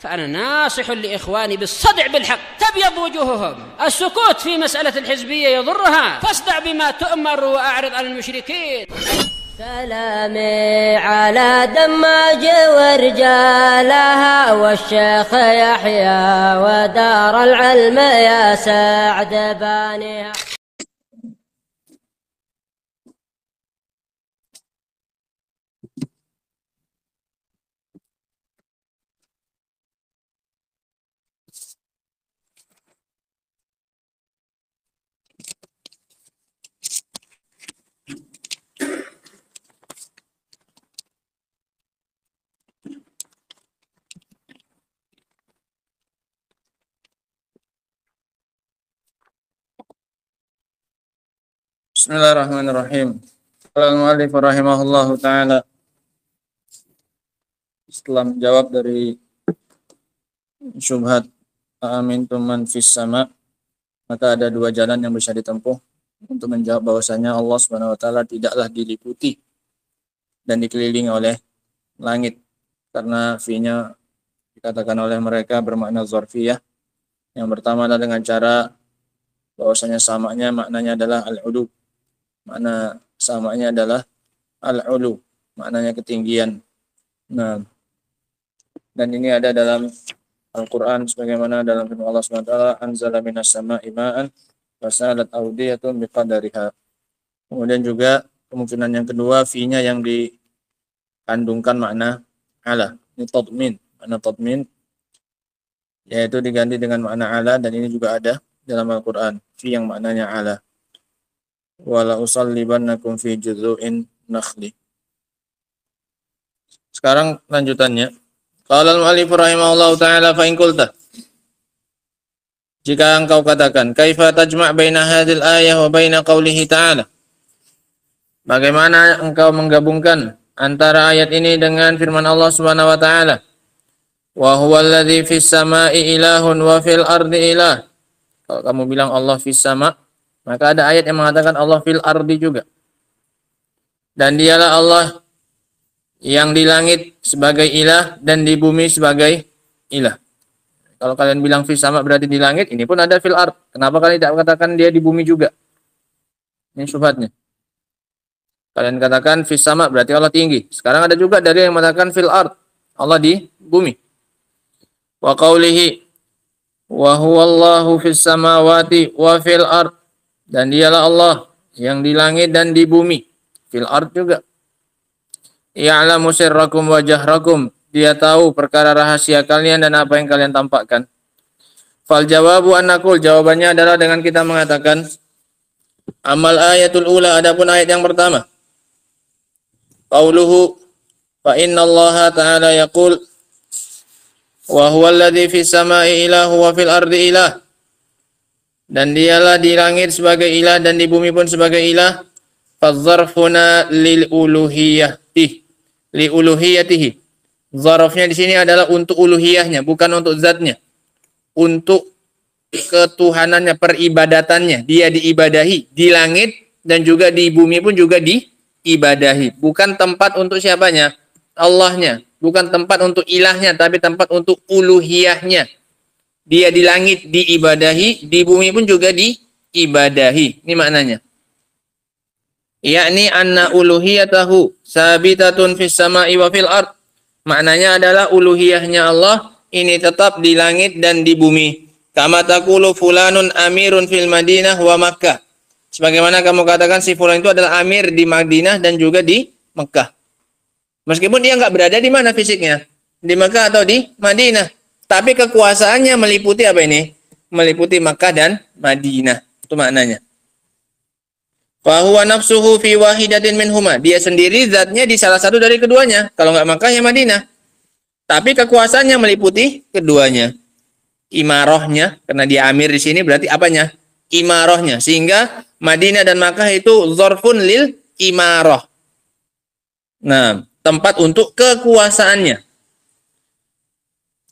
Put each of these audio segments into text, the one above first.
فأنا ناصح لإخواني بالصدع بالحق تبيض وجوههم. السكوت في مسألة الحزبية يضرها، فاصدع بما تؤمر وأعرض عن المشركين. سلامي على دماج ورجالها والشيخ يحيى ودار العلم يا سعد بانيها. Bismillahirrahmanirrahim. Al-mu'allif rahimahullahu ta'ala. Setelah menjawab dari syubhat amintum man fis sama, maka ada dua jalan yang bisa ditempuh untuk menjawab bahwasanya Allah Subhanahu wa taala tidaklah diliputi dan dikelilingi oleh langit, karena fi-nya dikatakan oleh mereka bermakna dzarfiyah. Yang pertama adalah dengan cara bahwasanya samanya maknanya adalah al-ulu. Makna samanya adalah al-ulu, maknanya ketinggian. Nah, dan ini ada dalam Al-Quran sebagaimana dalam firman Allah SWT, anzala minas sama'i ma'an fasalat awdiyatun biqadariha. Kemudian juga kemungkinan yang kedua, fi-nya yang dikandungkan makna ala, ini tadmin, makna tadmin, yaitu diganti dengan makna ala, dan ini juga ada dalam Al-Quran, fi yang maknanya ala. Wala usallibannakum fi judzu'in nakhli. Sekarang lanjutannya. Qala al-mu'allif rahimahullahu ta'ala fa in qulta, jika engkau katakan kaifa tajma' baina hadhil ayah wa baina qawlihi ta'ala, bagaimana engkau menggabungkan antara ayat ini dengan firman Allah Subhanahu wa taala, wa huwal ladzi fis sama'i ilahun wa fil ardi ilah. Kalau kamu bilang Allah fis sama', maka ada ayat yang mengatakan Allah fil ardi juga. Dan dialah Allah yang di langit sebagai ilah dan di bumi sebagai ilah. Kalau kalian bilang fis sama berarti di langit, ini pun ada fil ard. Kenapa kalian tidak katakan dia di bumi juga? Ini syubhatnya. Kalian katakan fis sama berarti Allah tinggi. Sekarang ada juga dari yang mengatakan fil ard, Allah di bumi. Wa qawlihi wa huwallahu fis samawati wa fil ard. Dan dialah Allah yang di langit dan di bumi. Fil ard juga. Ya'lamu sirrakum wa jahrakum. Dia tahu perkara rahasia kalian dan apa yang kalian tampakkan. Fal jawabu annaqul. Jawabannya adalah dengan kita mengatakan amal ayatul ula, adapun ayat yang pertama. Qauluhu fa innallaha ta'ala yaqul wa huwal ladzi fis sama'i ilahu wa fil ardi ilah. Dan dialah di langit sebagai ilah dan di bumi pun sebagai ilah. Fadzarfuna lil uluhiyatihi. Zarafnya di sini adalah untuk uluhiyahnya, bukan untuk zatnya. Untuk ketuhanannya, peribadatannya. Dia diibadahi di langit dan juga di bumi pun juga diibadahi. Bukan tempat untuk siapanya? Allahnya. Bukan tempat untuk ilahnya, tapi tempat untuk uluhiyahnya. Dia di langit diibadahi, di bumi pun juga diibadahi. Ini maknanya. Yakni anna uluhiyatahu sabitatun fis sama'i wa fil ard. Maknanya adalah uluhiyahnya Allah ini tetap di langit dan di bumi. Kama taqulu fulanun amirun fil Madinah wa Makkah. Sebagaimana kamu katakan si fulan itu adalah amir di Madinah dan juga di Mekah. Meskipun dia enggak berada di mana fisiknya, di Mekah atau di Madinah. Tapi kekuasaannya meliputi apa ini? Meliputi Makkah dan Madinah. Itu maknanya. Fa huwa nafsuhu fi wahidatin minhuma. Dia sendiri zatnya di salah satu dari keduanya. Kalau enggak Makkah ya Madinah. Tapi kekuasaannya meliputi keduanya. Imarahnya, karena dia amir di sini berarti apanya? Imarahnya. Sehingga Madinah dan Makkah itu dzarfun lil imarah. Nah, tempat untuk kekuasaannya.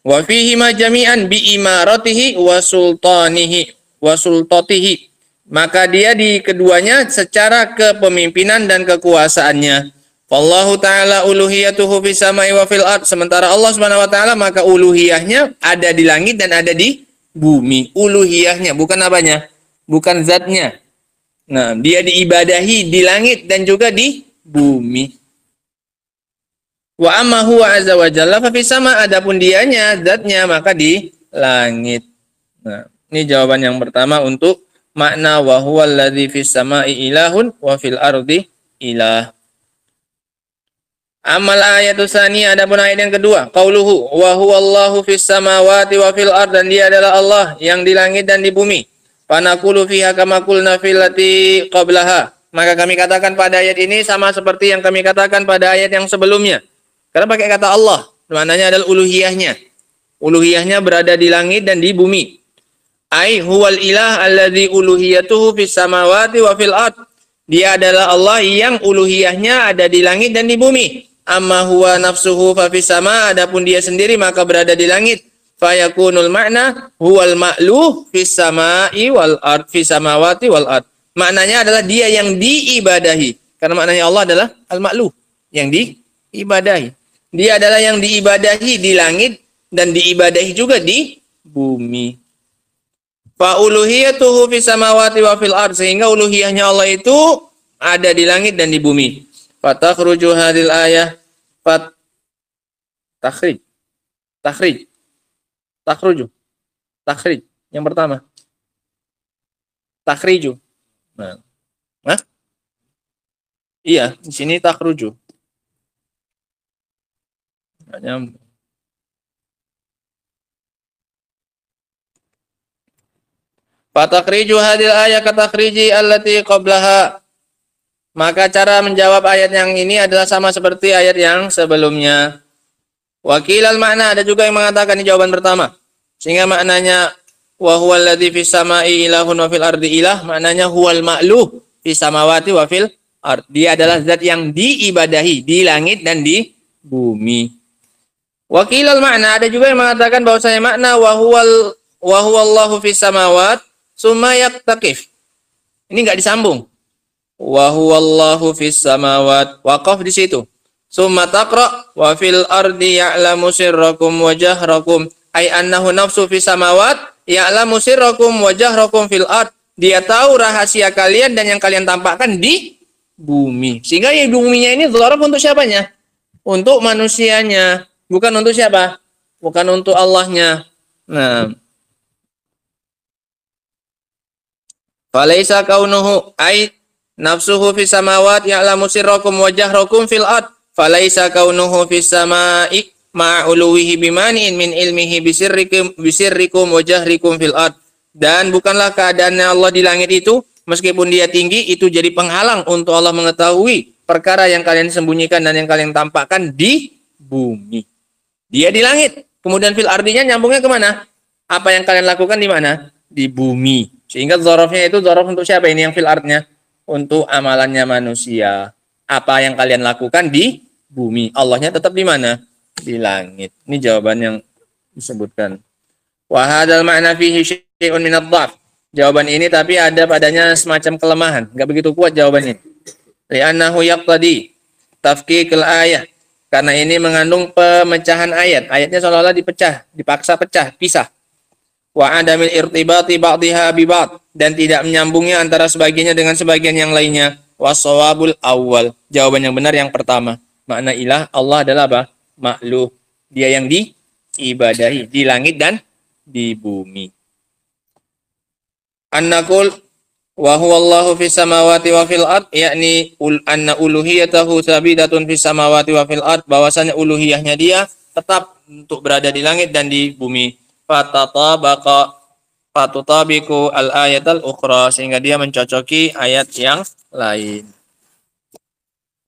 Wa fihi ma jami'an bi imaratihi wa sultanihi wa sultatihi. Maka dia di keduanya secara kepemimpinan dan kekuasaannya. Wallahu ta'ala uluhiyatuhu fis samai wa fil ard. Sementara Allah Subhanahu wa taala maka uluhiyahnya ada di langit dan ada di bumi. Uluhiyahnya bukan apanya? Bukan zatnya. Nah, dia diibadahi di langit dan juga di bumi. Wa amma huwa azza wa jalla fa fis sama, adapun dianya zatnya maka di langit. Nah, ini jawaban yang pertama untuk makna wa huwal ladzi fis samai ilahun wa fil ardi ilah. Amal ayatu tsani, adapun ayat yang kedua, qauluhu wa huwallahu fis samawati wa fil ard, dan dia adalah Allah yang di langit dan di bumi. Fanaqulu fiha kama qulna fil lati qablaha. Maka kami katakan pada ayat ini sama seperti yang kami katakan pada ayat yang sebelumnya. Karena pakai kata Allah, maknanya adalah uluhiyahnya. Uluhiyahnya berada di langit dan di bumi. Ai huwal ilah alladzi uluhiyatuhu fis samawati wa fil ard. Dia adalah Allah yang uluhiyahnya ada di langit dan di bumi. Amma huwa nafsuhu fa fis sama, adapun dia sendiri maka berada di langit. Fayakunul makna huwal ma'luh fis samai wal ard, fis samawati wal ard. Maknanya adalah dia yang diibadahi. Karena maknanya Allah adalah al-ma'luh, yang diibadahi. Dia adalah yang diibadahi di langit dan diibadahi juga di bumi. Fa uluhiyatuhu fis samawati wa fil ard, sehingga uluhiyahnya Allah itu ada di langit dan di bumi. Fatakhruju hadil ayah takhrij. Yang pertama. Takhriju. Nah. Hah? Iya, di sini takhruju. Nyambung. Fatakhriju hadil ayat katakhriji allati qablaha. Maka cara menjawab ayat yang ini adalah sama seperti ayat yang sebelumnya. Wakilal makna, ada juga yang mengatakan di jawaban pertama. Sehingga maknanya wa huwal ladzi fis samai ilahun wa fil ardi ilah, maknanya huwal ma'luh fis samawati wa fil ard. Dia adalah zat yang diibadahi di langit dan di bumi. Wakilal makna, ada juga yang mengatakan bahwasanya makna wa huwallahu fis samawat summa yaktaqif. Ini enggak disambung. Wa huwallahu fis samawat, waqaf di situ. Summa taqra wa fil ardi ya'lamu sirrakum wa jahrakum, ay annahu nafsu fis samawat ya'lamu sirrakum wa jahrakum fil ard. Dia tahu rahasia kalian dan yang kalian tampakkan di bumi. Sehingga yang buminya ini dzaraf untuk siapanya? Untuk manusianya, bukan untuk siapa? Bukan untuk Allahnya. Nah, falaisa kaunuhu ay nafsuhu fis samawati ya'lamu sirrakum wa jahrakum fil ard, falaisa kaunuhu fis samai ma'uluwihi bimani'in min ilmihi bisirrikum wa jahrikum fil ard. Dan bukanlah keadaannya Allah di langit itu, meskipun dia tinggi, itu jadi penghalang untuk Allah mengetahui perkara yang kalian sembunyikan dan yang kalian tampakkan di bumi. Dia di langit, kemudian fil ardinya nyambungnya kemana? Apa yang kalian lakukan di mana? Di bumi. Sehingga dzarafnya itu dzaraf untuk siapa ini yang fil ardnya? Untuk amalannya manusia. Apa yang kalian lakukan di bumi. Allahnya tetap di mana? Di langit. Ini jawaban yang disebutkan. Wa hadzal ma'na fihi syai'un min ad-dhaf. Jawaban ini tapi ada padanya semacam kelemahan. Enggak begitu kuat jawabannya. Li'annahu yaqtadi tafkikul ayat. Karena ini mengandung pemecahan ayat. Ayatnya seolah-olah dipecah, dipaksa pecah, pisah. Wa adamil irtibati ba'dihha bi ba'd, dan tidak menyambungnya antara sebagiannya dengan sebagian yang lainnya. Wasawabul awal, jawaban yang benar yang pertama. Makna ilah Allah adalah apa? Ma'luh, dia yang diibadahi di langit dan di bumi. Annaqul wa huwallahu fis samawati wa fil ard, yakni anna uluhiyatahu tsabitatun fis samawati wa fil ard, bahwasanya uluhiyahnya dia tetap untuk berada di langit dan di bumi. Fatutabiku al-ayat al-ukhra, sehingga dia mencocoki ayat yang lain.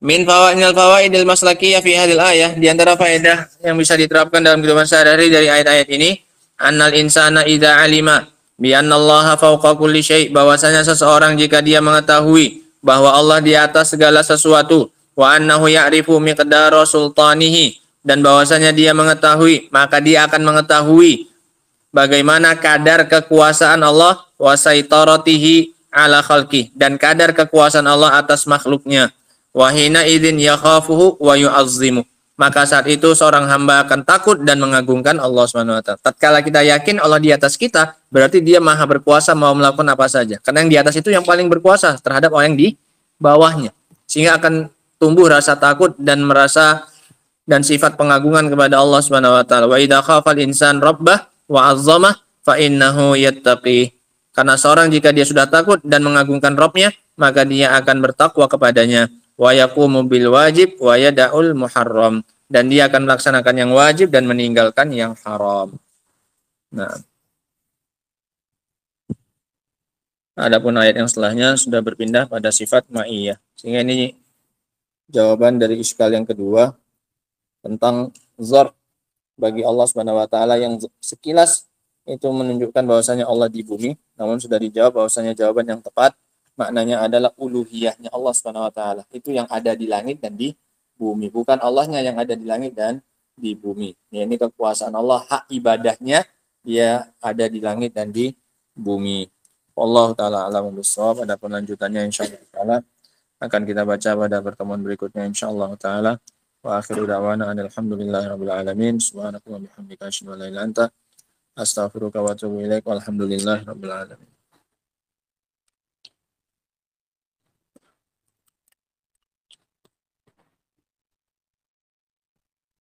Min fawaidil maslakiyah fi hadil ayah, di antara faedah yang bisa diterapkan dalam kehidupan sehari-hari dari ayat-ayat ini, annal insana idza alima bi anna Allah fawqa kulli syai', bahwasanya seseorang jika dia mengetahui bahwa Allah di atas segala sesuatu, wa annahu ya'rifu miqdara sultanihi, dan bahwasanya dia mengetahui, maka dia akan mengetahui bagaimana kadar kekuasaan Allah, wa saitaratihi ala khalqih, dan kadar kekuasaan Allah atas makhluknya, wa hina idzin yakhafuhu wa yu'azzimu. Maka saat itu seorang hamba akan takut dan mengagungkan Allah Subhanahu wa taala. Tatkala kita yakin Allah di atas kita, berarti Dia Maha berkuasa mau melakukan apa saja. Karena yang di atas itu yang paling berkuasa terhadap orang yang di bawahnya. Sehingga akan tumbuh rasa takut dan merasa dan sifat pengagungan kepada Allah Subhanahu wa taala. Wa idza khafal insan rabbah wa 'azzamah fa innahu yattaqi. Karena seorang jika dia sudah takut dan mengagungkan Rabb-nya, maka dia akan bertakwa kepadanya. Wa yaqumu bil wajib wa yada'ul muharram, dan dia akan melaksanakan yang wajib dan meninggalkan yang haram. Nah, adapun ayat yang setelahnya sudah berpindah pada sifat ma'iyah. Sehingga ini jawaban dari iskal yang kedua tentang zar bagi Allah Subhanahu wa taala yang sekilas itu menunjukkan bahwasanya Allah di bumi, namun sudah dijawab bahwasanya jawaban yang tepat maknanya adalah uluhiyahnya Allah Subhanahu wa taala. Itu yang ada di langit dan di bumi, bukan Allahnya yang ada di langit dan di bumi. Ya, ini kekuasaan Allah, hak ibadahnya dia ada di langit dan di bumi. Allah taala alam bissawab. Ada lanjutannya insyaallah taala akan kita baca pada pertemuan berikutnya insyaallah taala. Wa akhiru da'wana alhamdulillahirabbil alamin. Subhanakallahumma wa bihamdika asyhadu an la ilaha illa anta astaghfiruka wa atubu ilaik. Walhamdulillahirabbil alamin.